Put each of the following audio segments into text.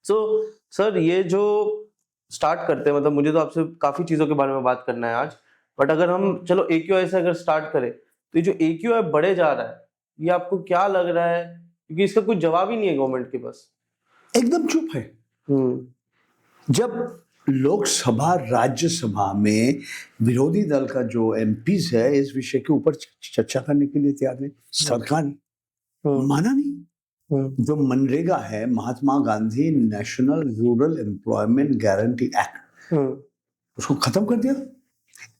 So sir ये जो start करते हैं, मतलब मुझे तो आपसे काफी चीजों के बारे में बात करना है आज, बट अगर हम चलो AQI से अगर स्टार्ट करें तो ये जो AQI बढ़े जा रहा है, ये आपको क्या लग रहा है? क्योंकि इसका कुछ जवाब ही नहीं है गवर्नमेंट के पास। एकदम चुप है। जब लोकसभा राज्यसभा में विरोधी दल का जो एमपीज है इस विषय के ऊपर चर्चा करने के लिए तैयार नहीं, सरकार माना नहीं। जो मनरेगा है, Mahatma Gandhi national rural employment guarantee act, उसको खत्म कर दिया।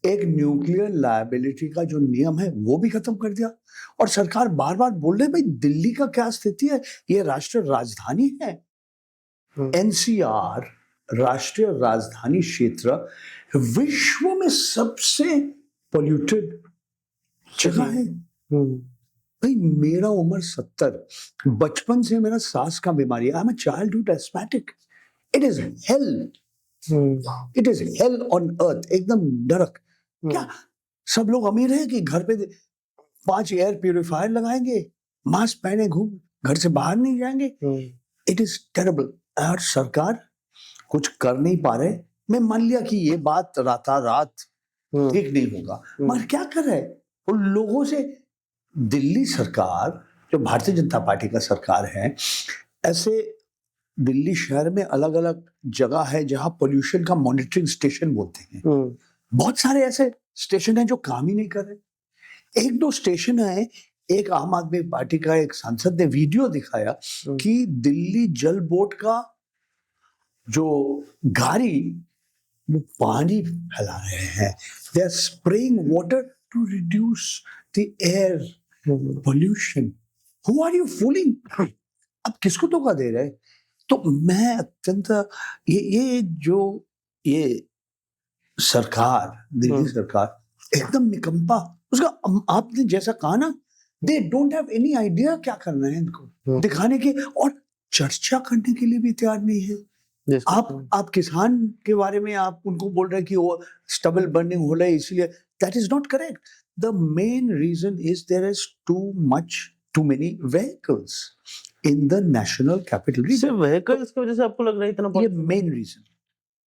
एक न्यूक्लियर लायबिलिटी का जो नियम है वो भी खत्म कर दिया। और सरकार बार बार बोल रहे भाई दिल्ली का क्या स्थिति है, ये राष्ट्रीय राजधानी है। एनसीआर राष्ट्रीय राजधानी क्षेत्र विश्व में सबसे पोल्यूटेड जगह है। भाई मेरा उम्र 70, बचपन से मेरा सांस का बीमारी, I am a childhood asthmatic. It is hello, it is hello on अर्थ, एकदम नरक। क्या सब लोग अमीर है कि घर पे 5 एयर प्यूरिफायर लगाएंगे, मास्क पहने घूम, घर से बाहर नहीं जाएंगे? It is terrible. और सरकार कुछ कर नहीं पा रहे। मैं मान लिया कि ये बात रात ठीक नहीं होगा, मगर क्या कर रहे उन लोगों से? दिल्ली सरकार जो भारतीय जनता पार्टी का सरकार है, ऐसे दिल्ली शहर में अलग अलग जगह है जहां पोल्यूशन का मॉनिटरिंग स्टेशन बोलते हैं। बहुत सारे ऐसे स्टेशन हैं जो काम ही नहीं कर रहे। 1-2 स्टेशन है, एक आम आदमी पार्टी का एक सांसद ने वीडियो दिखाया कि दिल्ली जल बोर्ड का जो गाड़ी वो पानी फैला रहे हैं। They are spraying water to reduce the air pollution. Who are you fooling? अब किसको धोखा दे रहे? तो मैं अत्यंत ये सरकार, दिल्ली सरकार एकदम निकम्मा। उसका आपने जैसा कहा ना, they don't have any idea क्या करना है इनको दिखाने के, और चर्चा करने के लिए भी तैयार नहीं है। आप किसान के बारे में आप उनको बोल रहे हैं कि वो स्टबल बर्निंग हो रहा है इसलिए, that is not correct. The main reason is there is too many vehicles in the national capital region. सिर्फ vehicles की वजह से आपको लग रहा है इतना? ये मेन रीजन,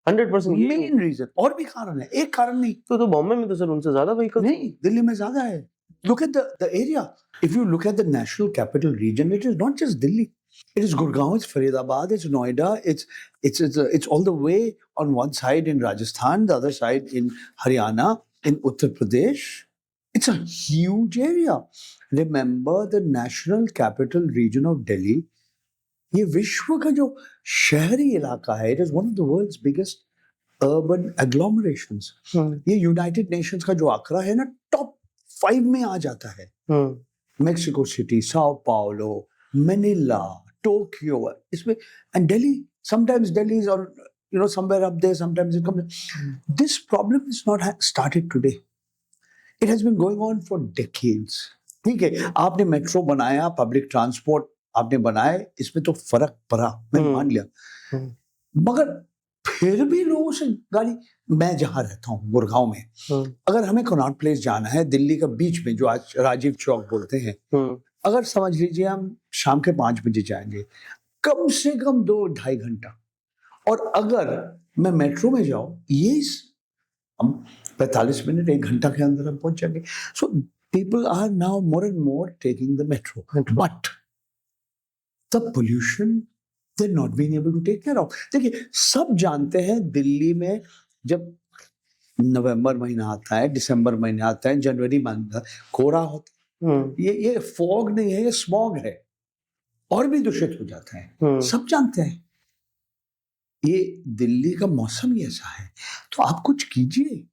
100% मेन रीजन। और भी कारण है, एक कारण नहीं। तो बॉम्बे में तो सर उनसे ज्यादा व्हीकल नहीं, दिल्ली में ज्यादा है। Look at the area. If you look at the national capital region, it is not just Delhi. It is Gurgaon, it's Faridabad, it's Noida, it's all the way on one side in Rajasthan, the other side in Haryana, in Uttar Pradesh. It's a huge area. Remember the national capital region of Delhi. ये विश्व का जो शहरी इलाका है, it is one of the world's biggest urban agglomerations. ये United Nations का जो आंकड़ा है ना, टॉप 5 में आ जाता है। Mexico city, Sao Paulo, Manila, Tokyo, इसमें, and Delhi, sometimes Delhi is on, somewhere up there, sometimes it comes. This problem is not started today. It has been going on for decades. ठीक है, आपने metro बनाया, public transport आपने बनाए, इसमें तो फर्क पड़ा, मैं मान लिया, मगर फिर भी लोगों से गाड़ी। मैं जहां रहता हूँ गुड़गांव में, अगर हमें कनॉट प्लेस जाना है, दिल्ली का बीच में जो आज राजीव चौक बोलते हैं, अगर समझ लीजिए हम शाम के 5 बजे जाएंगे, कम से कम 2-2.5 घंटा। और अगर मैं मेट्रो में जाऊं, ये हम 45 मिनट 1 घंटा के अंदर हम पहुंच जाएंगे। So people are now more and more taking the metro, but the pollution they not being able to take care of. देखिए, सब जानते हैं दिल्ली में जब नवंबर महीना आता है, दिसंबर महीना आता है, जनवरी महीना कोहरा होता है, ये फॉग नहीं है, ये स्मॉग है, और भी दूषित हो जाता है। सब जानते हैं ये दिल्ली का मौसम ही ऐसा है, तो आप कुछ कीजिए।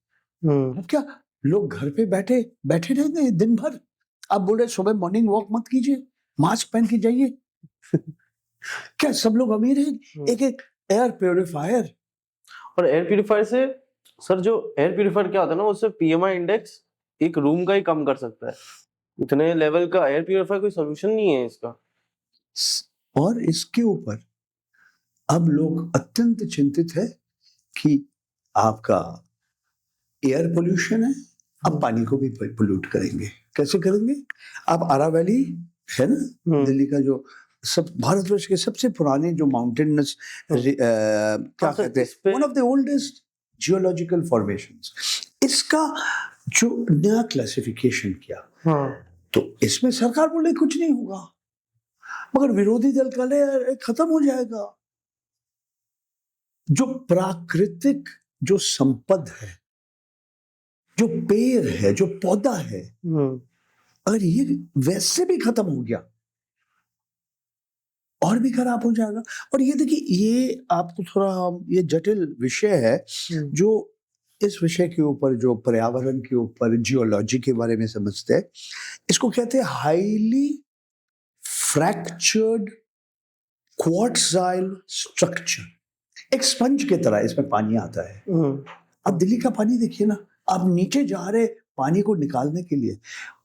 क्या लोग घर पे बैठे रहते हैं दिन भर? आप बोल रहे सुबह मॉर्निंग वॉक मत कीजिए, मास्क पहन के जाइए। क्या सब लोग अमीर हैं? एक एयर प्यूरिफायर, और एयर प्यूरिफायर से सर, जो एयर प्यूरिफायर क्या होता है ना, उससे PMI इंडेक्स एक रूम का ही कम कर सकता है। इतने लेवल का एयर प्यूरिफायर कोई सोल्यूशन नहीं है इसका। और इसके ऊपर अब लोग अत्यंत चिंतित है कि आपका एयर पोल्यूशन है, अब पानी को भी पोल्यूट करेंगे। कैसे करेंगे? अब आरा वैली है ना, दिल्ली का जो सब भारतवर्ष के सबसे पुराने जो माउंटेनस क्या हाँ सर, कहते इस हैं, पे one of the oldest geological formations, इसका जो नया क्लासिफिकेशन किया, हाँ तो इसमें सरकार बोले कुछ नहीं होगा, मगर विरोधी दल कहे अरे खत्म हो जाएगा। जो प्राकृतिक जो संपद है, जो पेड़ है, जो पौधा है, अगर ये वैसे भी खत्म हो गया और भी खराब हो जाएगा। और ये देखिए, ये आपको थोड़ा ये जटिल विषय है, जो इस विषय के ऊपर, जो पर्यावरण के ऊपर, जियोलॉजी के बारे में समझते हैं, इसको कहते हैं हाईली फ्रैक्चर्ड क्वार्ट्जाइल स्ट्रक्चर। एक स्पंज की तरह इसमें पानी आता है। अब दिल्ली का पानी देखिए ना, आप नीचे जा रहे पानी को निकालने के लिए,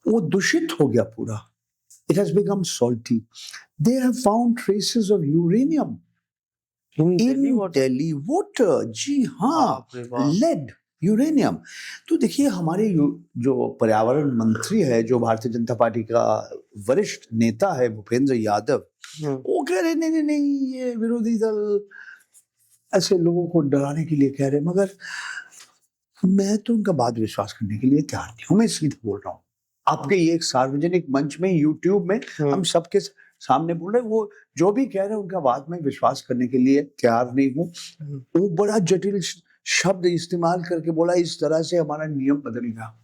वो दूषित हो गया पूरा। It has become salty. They have found traces of uranium in in Delhi water? Delhi water. जी हाँ, बाप रे बाप। lead, uranium. तो देखिए, हमारे जो पर्यावरण मंत्री है, जो भारतीय जनता पार्टी का वरिष्ठ नेता है भूपेंद्र यादव, वो कह रहे नहीं नहीं नहीं, ये विरोधी दल ऐसे लोगों को डराने के लिए कह रहे, मगर मैं तो उनका बात विश्वास करने के लिए तैयार नहीं हूँ। मैं सीधे बोल रहा हूँ आपके ये एक सार्वजनिक मंच में, यूट्यूब में हम सबके सामने बोल रहे हैं, वो जो भी कह रहे हैं उनका बात में विश्वास करने के लिए तैयार नहीं हूँ। वो बड़ा जटिल शब्द इस्तेमाल करके बोला इस तरह से हमारा नियम बदलेगा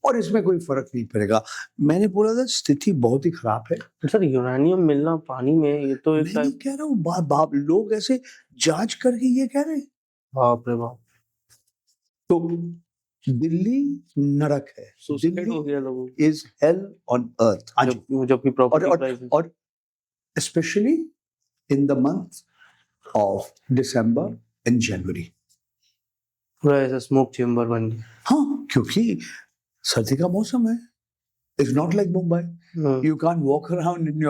और इसमें कोई फर्क नहीं पड़ेगा। मैंने बोला था स्थिति बहुत ही खराब है। सर यूरेनियम मिलना पानी में, ये तो एक मैं नहीं कह रहा हूँ, बाप लोग ऐसे जांच करके ये कह रहे हैं। बाप रे बाप। तो दिल्ली नरक है, सुसाइड हो गया लोगों इज हेल ऑन अर्थ। जबकि प्रॉपर्टी प्राइसेस, और specially in the month of December and January, पूरा ऐसा स्मोक चेम्बर बन गया। हाँ, क्योंकि सर्दी का मौसम है। It's not like Mumbai, you can't walk around in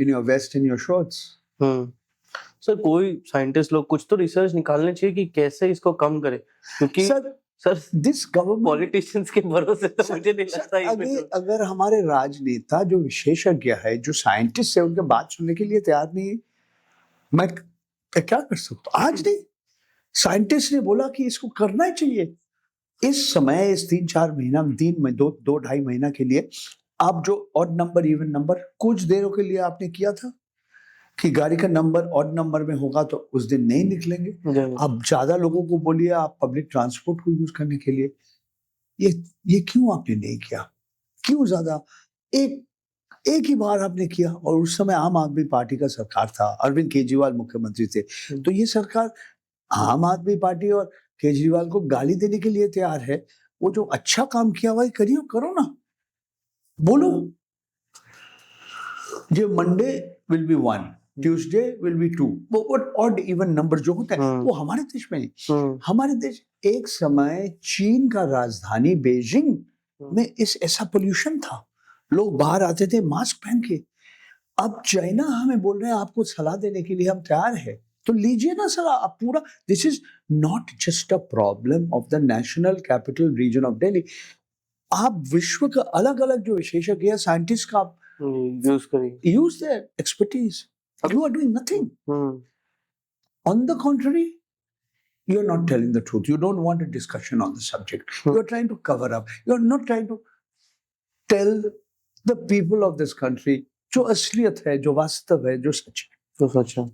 your vest in your shorts. Sir कोई साइंटिस्ट लोग कुछ तो रिसर्च निकालने चाहिए कि कैसे इसको कम करे, क्योंकि सर दिस गवर्नमेंट पॉलिटिशियंस के भरोसे तो मुझे नहीं लगता अगर हमारे राजनेता जो विशेषज्ञ है, जो साइंटिस्ट है, उनके बात सुनने के लिए तैयार नहीं है, मैं क्या कर सकता हूँ? आज नहीं, साइंटिस्ट ने बोला कि इसको करना ही चाहिए। इस समय, इस 3-4 महीना, 2-2.5 महीना के लिए, आप जो ऑड नंबर इवन नंबर कुछ देरों के लिए आपने किया था कि गाड़ी का नंबर ऑड नंबर में होगा तो उस दिन नहीं निकलेंगे। अब ज्यादा लोगों को बोलिए आप पब्लिक ट्रांसपोर्ट को यूज करने के लिए, ये क्यों आपने नहीं किया? क्यों ज्यादा एक ही बार आपने किया? और उस समय आम आदमी पार्टी का सरकार था, अरविंद केजरीवाल मुख्यमंत्री थे, तो ये सरकार आम आदमी पार्टी और केजरीवाल को गाली देने के लिए तैयार है। वो जो अच्छा काम किया वही करिए, करो ना, बोलो। जो Monday will be 1, Tuesday will be 2, वो ऑड इवन नंबर जो होता है वो हमारे देश में, हमारे देश एक समय चीन का राजधानी बीजिंग में ऐसा पोल्यूशन था, लोग बाहर आते थे मास्क पहन के। अब चाइना हमें बोल रहे हैं आपको सलाह देने के लिए हम तैयार है, तो लीजिए ना सलाह आप पूरा। This is not just a problem of the national capital region of Delhi. आप विश्व का अलग अलग जो विशेषज्ञ है, साइंटिस्ट का आप यूज करिए, use their expertise. You are doing nothing. On the contrary, you are not telling the truth. You don't want a discussion on the subject. You are trying to cover up. You are not trying to tell the people of this country जो असलियत है, जो वास्तव है, जो सच है। तो सच है।